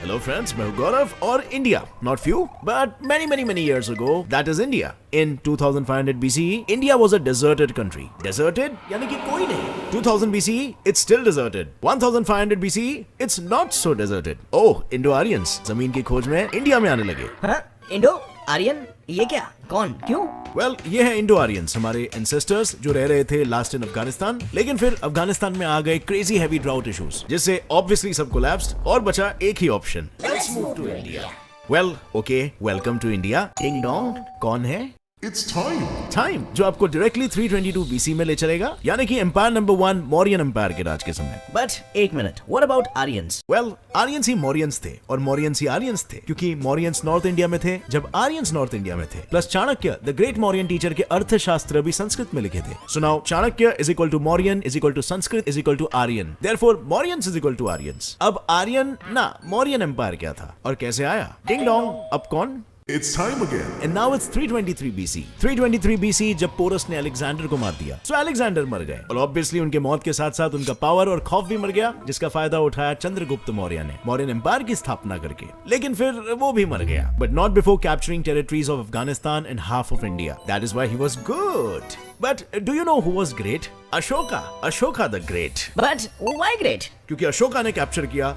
Hello friends, मैं हूँ गौरव और India, not few, but many years ago, that is India. In 2500 BCE, India was a deserted country. Deserted यानी कि कोई नहीं. 2000 BCE, it's still deserted. 1500 BCE, it's not so deserted. Oh, Indo-Aryans, जमीन की खोज में इंडिया में आने लगे. हाँ? इंडो आर्यन ये क्या कौन क्यों? Well, ये है इंडो आर्यंस, हमारे एंसेस्टर्स जो रह रहे थे लास्ट इन अफगानिस्तान, लेकिन फिर अफगानिस्तान में आ गए क्रेजी हैवी ड्राउट इश्यूज, जिससे ऑब्वियसली सब कोलैप्स्ड और बचा एक ही option, let's move to India. Well, okay, welcome to India. Ding dong, कौन है? It's time. टाइम, जो आपको डायरेक्टली 322 BC में ले चलेगा, यानी कि एम्पायर नंबर 1 मौर्यन एम्पायर के राज के समय. बट एक minute, what about Aryans? Well, Aryans ही मौर्यंस थे और मौर्यंस ही आर्यंस थे, क्योंकि मौर्यंस नॉर्थ इंडिया में थे जब आर्यंस नॉर्थ इंडिया में थे. Plus Chanakya the great Mauryan teacher के अर्थशास्त्र भी संस्कृत में लिखे थे. So now Chanakya is equal to Mauryan is equal to Sanskrit is equal to Aryan. Therefore Mauryans is equal to Aryans. अब आर्यन ना मौर्यन एम्पायर क्या था और कैसे आया? डिंग डोंग, अब कौन? It's time again. And now it's 323 BC. 323 BC जब पोरस ने अलेक्जेंडर को मार दिया, तो अलेक्जेंडर मर गए और ऑब्वियसली उनके मौत के साथ साथ उनका पावर और खौफ भी मर गया, जिसका फायदा उठाया चंद्रगुप्त मौर्य ने मौर्यन एम्पायर की स्थापना करके. लेकिन फिर वो भी मर गया, but not before capturing territories of Afghanistan and half of India. That is why he was good. But do you know who was great? Ashoka the Great. But why great? क्योंकि अशोका ने कैप्चर किया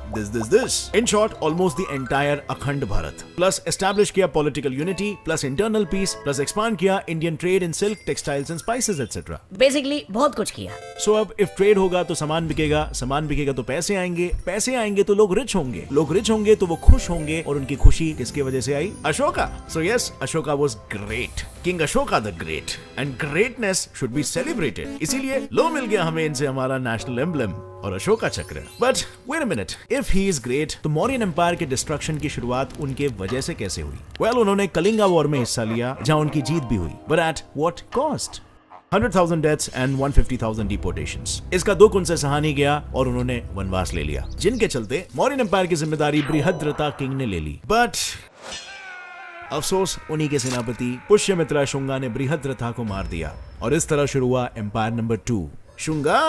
this. In short, almost the entire Akhand Bharat. Plus establish किया political unity, plus internal peace, plus expand किया Indian trade in silk, textiles and spices etcetera. Basically बहुत कुछ किया. सो अब if trade होगा तो सामान बिकेगा तो पैसे आएंगे तो लोग रिच होंगे तो वो खुश होंगे, और उनकी खुशी किसकी वजह से आई? Ashoka. So yes, Ashoka was great. King Ashoka the great. And greatness should be celebrated. इसीलिए लो मिल गया हमें इनसे हमारा नेशनल एम्ब्लेम और Ashoka chakra. But wait a minute, if he is great तो मौर्यन एम्पायर के डिस्ट्रक्शन की शुरुआत उनके वजह से कैसे हुई? वेल, उन्होंने कलिंगा वॉर में हिस्सा लिया जहां उनकी जीत भी हुई, but at what cost? 100,000 deaths and 150,000 डिपोर्टेशंस. इसका दुख उनसे सहा नहीं गया और उन्होंने वनवास ले लिया, जिनके चलते मौर्यन एम्पायर की जिम्मेदारी बृहद्रथा किंग ने ले ली. बट अफसोस, उन्हीं के सेनापति पुष्यमित्रा शुंगा ने बृहद्रथा को मार दिया और इस तरह शुरू हुआ empire number 2, Shunga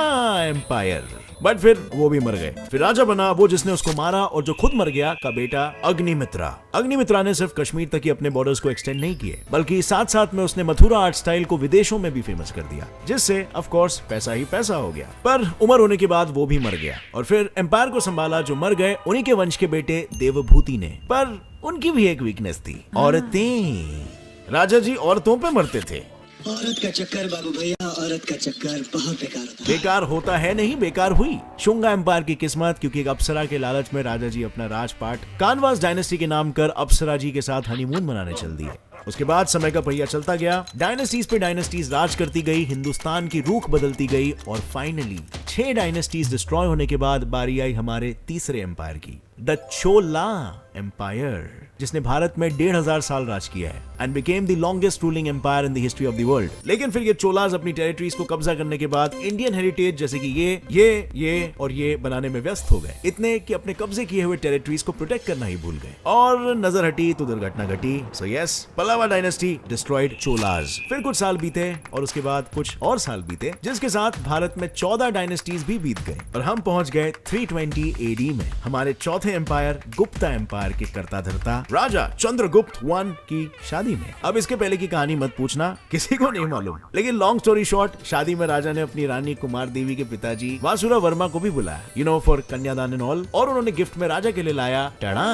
empire. But फिर वो भी मर गए. फिर राजा बना वो जिसने उसको मारा और जो खुद मर गया, का बेटा अग्निमित्रा. अग्निमित्रा ने सिर्फ कश्मीर तक ही अपने बॉर्डर्स को एक्सटेंड नहीं किए, बल्कि साथ साथ में उसने मथुरा आर्ट स्टाइल को विदेशों में भी फेमस कर दिया, जिससे ऑफ कोर्स पैसा ही पैसा हो गया. पर उम्र होने के बाद वो भी मर गया और फिर एम्पायर को संभाला जो मर गए उन्हीं के वंश के बेटे देवभूति ने. पर उनकी भी एक वीकनेस थी, औरतें. राजा जी औरतों पे मरते थे. औरत का चक्कर बाबू भैया, औरत का चक्कर बहुत बेकार होता है. बेकार होता है नहीं, बेकार हुई शुंगा एम्पायर की किस्मत, क्योंकि एक अप्सरा के लालच में राजा जी अपना राजपाट कानवास डायनेस्टी के नाम कर अप्सरा जी के साथ हनीमून मनाने चल दिए. उसके बाद समय का पहिया चलता गया, डायनेस्टीज पे डायनेस्टीज राज करती गई, हिंदुस्तान की रुख बदलती गई और फाइनली 6 डायनेस्टीज डिस्ट्रॉय होने के बाद बारी आई हमारे तीसरे एम्पायर की, द चोला एम्पायर, जिसने भारत में 1500 साल राज किया है and became the longest ruling empire in the history of the world. लेकिन फिर ये चोलाज अपनी टेरिटरीज को कब्जा करने के बाद इंडियन हेरिटेज जैसे कि ये और ये बनाने में व्यस्त हो गए, इतने कि अपने कब्जे किए हुए टेरिटरीज को प्रोटेक्ट करना ही भूल गए और नजर हटी तो दुर्घटना घटी. So yes, Pallava dynasty destroyed Cholas. फिर कुछ साल बीते और उसके बाद कुछ और साल बीते, जिसके साथ भारत में 14 डायनेस्टीज भी बीत गए और हम पहुंच गए 320 AD में हमारे चौथे एम्पायर गुप्ता एम्पायर के कर्ता धर्ता राजा चंद्रगुप्त 1 की शादी में. अब इसके पहले की कहानी मत पूछना, किसी को नहीं मालूम, लेकिन लॉन्ग स्टोरी शॉर्ट, शादी में राजा ने अपनी रानी कुमार देवी के पिताजी वासुरा वर्मा को भी बुलाया, फॉर कन्यादान एंड ऑल, और उन्होंने गिफ्ट में राजा के लिए लाया टड़ा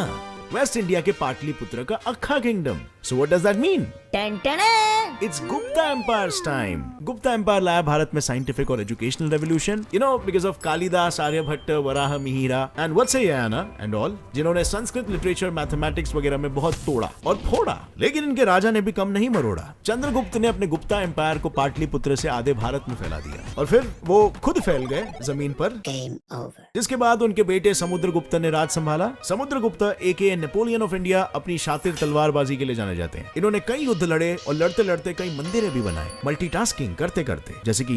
वेस्ट इंडिया के पाटलिपुत्र का अक्खा kingdom. So what does that mean? It's Gupta Empire's time. Gupta Empire लाया भारत में साइंटिफिक और educational revolution, because of Kalidasa, Aryabhata, Varaha Mihira and Vatsyayana and all, जिन्होंने संस्कृत लिटरेचर, मैथमेटिक्स वगैरह में बहुत तोड़ा और फोड़ा. लेकिन इनके राजा ने भी कम नहीं मरोड़ा. चंद्रगुप्त ने अपने गुप्ता एम्पायर को पाटलिपुत्र से आधे भारत में फैला दिया और फिर वो खुद फैल गए जमीन पर. जिसके बाद उनके बेटे समुद्रगुप्त ने राज संभाला. समुद्रगुप्त एके नेपोलियन ऑफ इंडिया अपनी शातिर तलवारबाजी के लिए जाने जाते हैं. इन्होंने कई युद्ध लड़े और लड़ते लड़ते कई मंदिरें भी बनाए, मल्टीटास्किंग करते करते, जैसे कि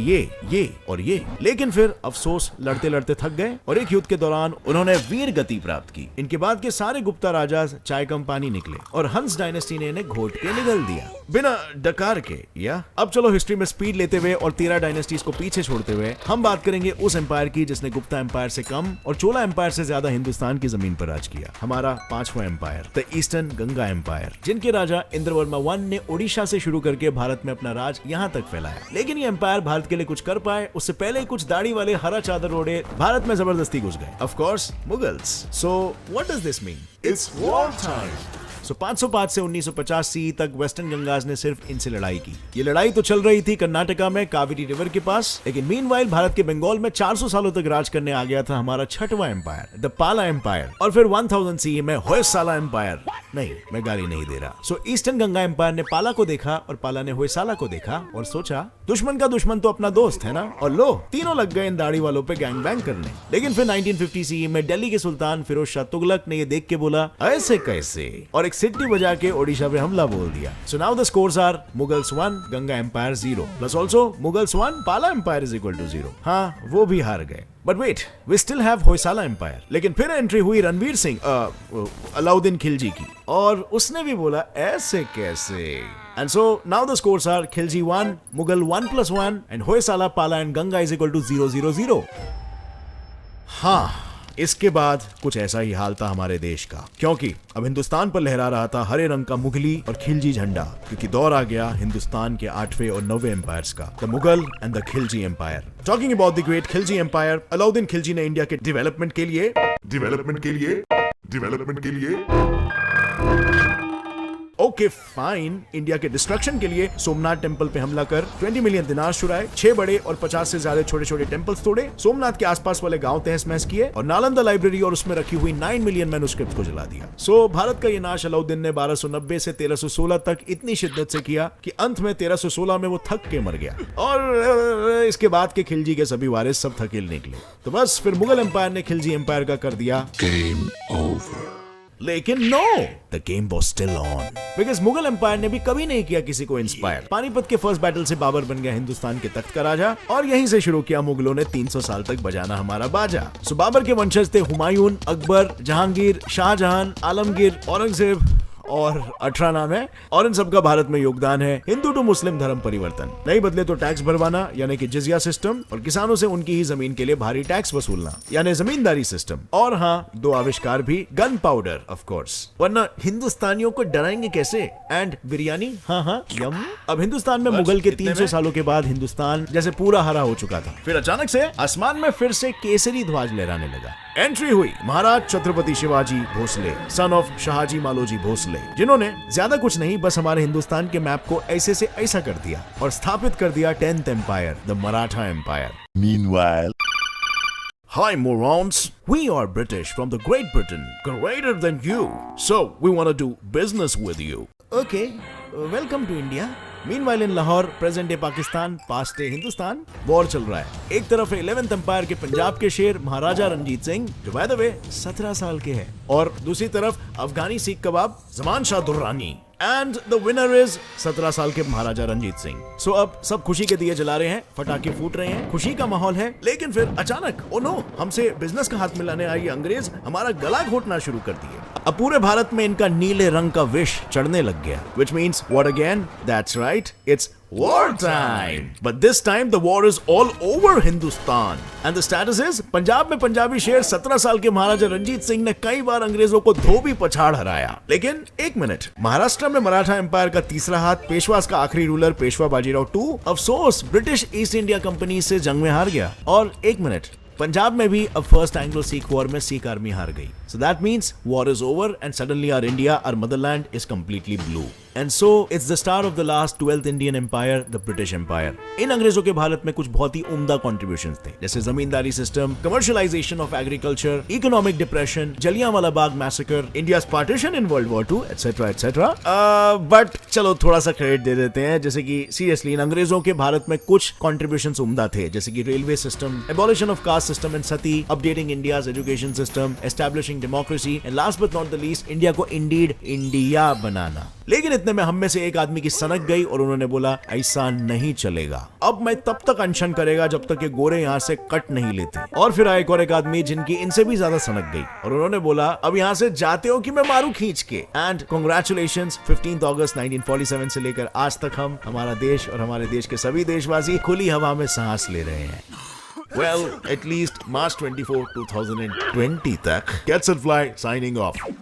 ये और ये। लेकिन फिर अफसोस लड़ते लड़ते थक गए और एक युद्ध के दौरान उन्होंने वीर गति प्राप्त की। इनके बाद के सारे गुप्ता राजा चाय कम पानी निकले और हंस डायनेस्टी ने इन्हें घोट के निगल दिया बिना डकार के। या अब चलो हिस्ट्री में स्पीड लेते हुए और 13 डायनेस्टीज को पीछे छोड़ते हुए हम बात करेंगे उस एम्पायर की जिसने गुप्ता एम्पायर से कम और चोला एम्पायर से ज्यादा हिंदुस्तान की जमीन पर राज किया। हमारा 5वां empire, the eastern Ganga empire, जिनके राजा इंद्रवर्मा I ने ओडिशा से शुरू करके भारत में अपना राज यहाँ तक फैलाया। लेकिन ये एम्पायर भारत के लिए कुछ कर पाए उससे पहले ही कुछ दाढ़ी वाले हरा चादर ओढ़े भारत में जबरदस्ती घुस गए। Of course Mughals. So what does this mean? It's war time. 505 से 1950 सी तक वेस्टर्न गंगाज ने सिर्फ इनसे लड़ाई की। ये लड़ाई तो चल रही थी कर्नाटका में कावेरी रिवर के पास, लेकिन मीनवाइल भारत के बंगाल में 400 सालों तक राज करने आ गया था हमारा 6वां एम्पायर, द पाला एम्पायर। और फिर 1000 सी में होयसाला एम्पायर। नहीं, मैं गाली नहीं दे रहा। सो ईस्टर्न गंगा एम्पायर ने पाला को देखा और पाला ने होयसाला को देखा और सोचा दुश्मन का दुश्मन तो अपना दोस्त है ना, और लो तीनों लग गए इन दाढ़ी वालों पे गैंग बैंग करने। लेकिन फिर 1950 सी में दिल्ली के सुल्तान फिरोज शाह तुगलक ने ये देख के बोला ऐसे कैसे, और एक सिटी बजा के ओडिशा पे हमला बोल दिया। So now the scores are Mughals 1, Ganga empire 0, plus also Mughals 1, Pala empire is equal to 0। हाँ, वो भी हार गए। But wait, we still have Hoysala empire. लेकिन फिर एंट्री हुई रणवीर सिंह अलाउद्दीन खिलजी की, और उसने भी बोला ऐसे कैसे। And so now the scores are Khilji 1, Mughal 1+1 and Hoysala, Pala and Ganga is equal to 0-0-0। हाँ, इसके बाद कुछ ऐसा ही हाल था हमारे देश का, क्योंकि अब हिंदुस्तान पर लहरा रहा था हरे रंग का मुगली और खिलजी झंडा, क्योंकि दौर आ गया हिंदुस्तान के 8वें और 9वें एम्पायर्स का, the Mughal and the Khilji empire. Talking about the great Khilji empire, Alauddin Khilji ने इंडिया के डेवलपमेंट के लिए ओके फाइन, इंडिया के डिस्ट्रक्शन के लिए सोमनाथ टेंपल पे हमला कर 20 मिलियन दिनार चुराए, 6 बड़े और 50 से ज्यादा छोटे छोटे टेंपल्स तोड़े, सोमनाथ के आसपास वाले गांव तहस महस किए और नालंदा लाइब्रेरी और उसमें रखी हुई 9 मिलियन मैन्युस्क्रिप्ट को जला दिया। सो भारत का ये नाश अलाउद्दीन ने 1290 से 1316 तक इतनी शिद्दत से किया कि अंत में 1316 में वो थक के मर गया, और इसके बाद के खिलजी के सभी वारिस सब थकेल निकले। तो बस फिर मुगल एम्पायर ने खिलजी एम्पायर का कर दिया Game over. लेकिन no, the game was still on, because Mughal empire ने भी कभी नहीं किया किसी को इंस्पायर। पानीपत के फर्स्ट बैटल से बाबर बन गया हिंदुस्तान के तख्त का राजा, और यहीं से शुरू किया मुगलों ने 300 साल तक बजाना हमारा बाजा। सो बाबर के वंशज थे हुमायूं, अकबर, जहांगीर, शाहजहां, आलमगीर, औरंगजेब और 18 नाम है, और इन सबका भारत में योगदान है हिंदू टू मुस्लिम धर्म परिवर्तन। नहीं बदले तो टैक्स भरवाना यानी कि जिजिया सिस्टम, और किसानों से उनकी ही जमीन के लिए भारी टैक्स वसूलना यानी जमींदारी सिस्टम, और हाँ 2 आविष्कार भी, गन पाउडर ऑफ कोर्स, वरना हिंदुस्तानियों को डराएंगे कैसे, एंड बिरयानी, हाँ यम। अब हिंदुस्तान में मुगल के 300 सालों के बाद हिंदुस्तान जैसे पूरा हरा हो चुका था, फिर अचानक से आसमान में फिर से केसरी ध्वज लहराने लगा। एंट्री हुई महाराज छत्रपति शिवाजी भोसले, सन ऑफ शाहजी मालोजी भोसले, जिन्होंने ज्यादा कुछ नहीं बस हमारे हिंदुस्तान के मैप को ऐसे से ऐसा कर दिया और स्थापित कर दिया 10th empire, the Maratha empire. Meanwhile, Hi morons, we are British from the Great Britain, greater than you, so we want to do business with you. Okay, welcome to India. Meanwhile in Lahore, present day Pakistan, past day Hindustan, war चल रहा है। एक तरफ 11th empire के पंजाब के शेर महाराजा रंजीत सिंह, जो by the way 17 साल के हैं, और दूसरी तरफ अफगानी सीख कबाब Zaman Shah Durrani, and the winner is 17 साल के महाराजा रंजीत सिंह। सो अब सब खुशी के दिए जला रहे हैं, पटाखे फूट रहे हैं, खुशी का माहौल है, लेकिन फिर अचानक ओ नो, हमसे बिजनेस का हाथ मिलाने आई अंग्रेज हमारा गला घोटना शुरू कर दिए। अब पूरे भारत में इनका नीले रंग का विष चढ़ने लग गया, which means what again? That's right, it's war time. But this time the war is all over Hindustan. And the status is, Punjab में पंजाबी शेर 17 साल के महाराजा रंजीत सिंह ने कई बार अंग्रेजों को धोबी पछाड़ हराया। लेकिन एक मिनट, महाराष्ट्र में मराठा एम्पायर का तीसरा हाथ, पेशवास का आखिरी रूलर पेशवा बाजीराव 2, अफसोस ब्रिटिश ईस्ट इंडिया कंपनी से जंग में हार गया। और एक मिनट, पंजाब में भी अब फर्स्ट एंग्लो सिख वॉर में सिख आर्मी हार गई। So that means war is over and suddenly our India, our motherland, is completely blue. And so it's the start of the last 12th Indian Empire, the British Empire. इन अंग्रेजों के भारत में कुछ बहुत ही उम्दा contributions थे, जैसे zamindari system, commercialization of agriculture, economic depression, Jallianwala Bagh massacre, India's partition in World War II, etc. etc. But चलो थोड़ा सा क्रेडिट दे देते हैं, जैसे कि सीरियसली इन अंग्रेजों के भारत में कुछ contributions उम्दा थे, जैसे कि railway system, abolition of caste system in Sati, updating India's education system, establishing democracy and last but not the least India को इंडीड इंडिया बनाना। लेकिन इतने में हम में से एक आदमी की सनक गई और उन्होंने बोला ऐसा नहीं चलेगा, अब मैं तब तक अनशन करेगा जब तक ये गोरे यहाँ से कट नहीं लेते। और फिर आए एक और एक आदमी जिनकी इनसे भी ज्यादा सनक गई और उन्होंने बोला अब यहाँ से जाते हो कि मैं मारू खींच के। एंड कांग्रेचुलेशंस, 15 अगस्त 1947 से लेकर आज तक हम, हमारा देश और हमारे देश के सभी देशवासी खुली हवा में सांस ले रहे हैं। Well, at least March 24, 2020 तक। Cats and Fly signing off.